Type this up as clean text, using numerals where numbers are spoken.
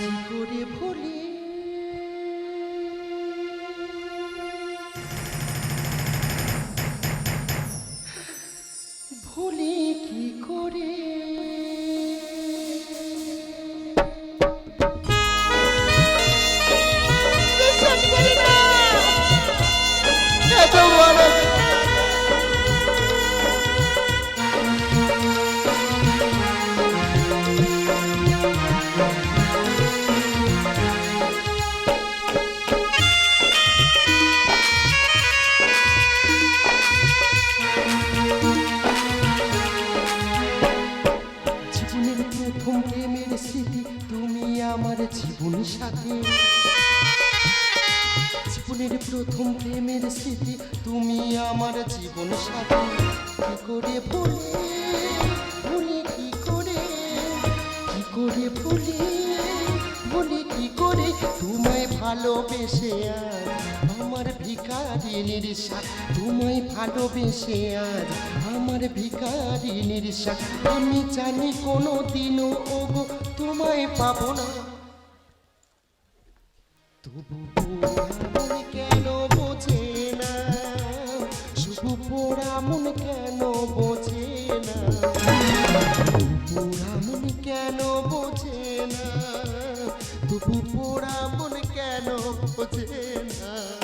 করে ভুলি ভুলি কি করে আমার জীবন সাথী জীবনের প্রথম প্রেমের স্মৃতি তুমি আমার জীবন সাথী কি করে ভুলি ভুলি কি করে ভুলি ভুলি কি করে তোমায় ভালোবেসে আর আমার ভিখারিনীর সাথ তোমায় ভালোবেসে আর আমার ভিখারিনীর সাথ আমি জানি কোনো দিনও ওগো তোমায় পাবো না তবু মন কেন বোঝে না শুধু পোড়া মন কেন বোঝে না পোড়া মন কেন বোঝে না তবু পোড়া মন কেন বোঝে না